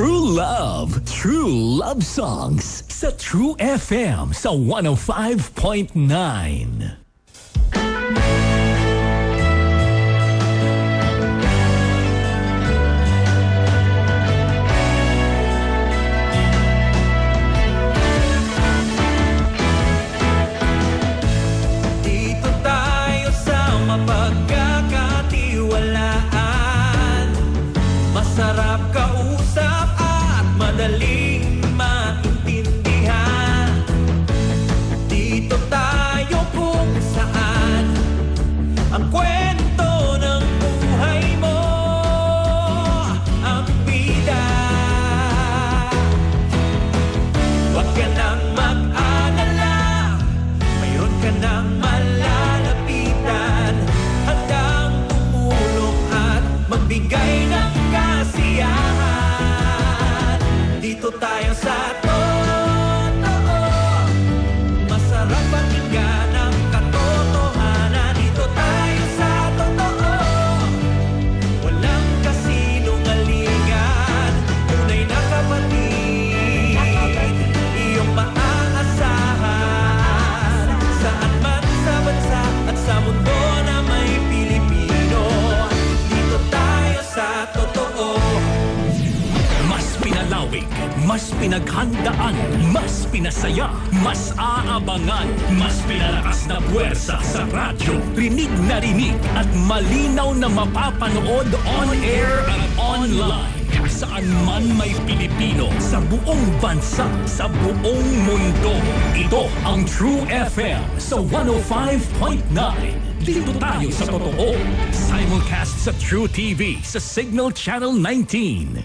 True love songs sa True FM sa 105.9. Sarap kausap at madaling maintindihan. Dito tayo kung saan ang kwento ng buhay mo ang bida. Huwag ka nang mag-alala, mayroon ka nang malalapitan, handang tumulong at magbigay ng kasiyahan. Dito tayo sa totoo, masarap pakinggan ang katotohanan. Dito tayo sa totoo, walang kasinungalingan. Tunay na kapatid, iyong maaasahan. Saan man sa bansa at sa mundo na may Pilipino, dito tayo sa totoo. Mas pinalawig, mas pinaghandaan, mas pinasaya, mas aabangan, mas pinalakas na puwersa sa radyo. Rinig na rinig at malinaw na mapapanood on-air at online. Saan man may Pilipino, sa buong bansa, sa buong mundo. Ito ang True FM sa 105.9. Dito tayo sa totoo. Simulcast sa True TV sa Signal Channel 19.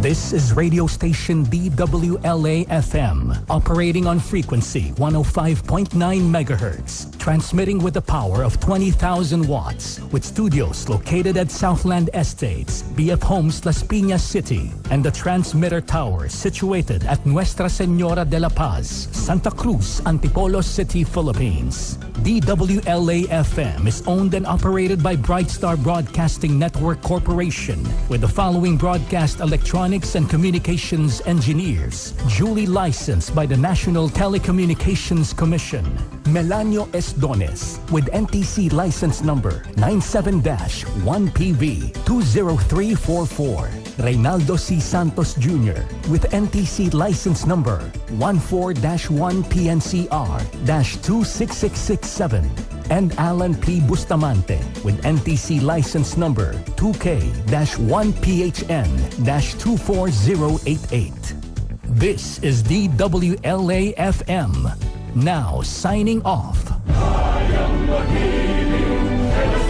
This is radio station DWLA-FM, operating on frequency 105.9 megahertz, transmitting with the power of 20,000 watts, with studios located at Southland Estates, BF Homes, Las Piñas City, and the transmitter tower situated at Nuestra Señora de la Paz, Santa Cruz, Antipolo City, Philippines. DWLA-FM is owned and operated by Brightstar Broadcasting Network Corporation, with the following broadcast electronics and communications engineers, duly licensed by the National Telecommunications Commission. Melanio Esdones, with NTC license number 97-1PV20344. Reynaldo C. Santos Jr., with NTC license number 14-1PNCR-26667. And Alan P. Bustamante, with NTC license number 2K-1PHN-24088. This is DWLA-FM. Now signing off. I am the healing, and the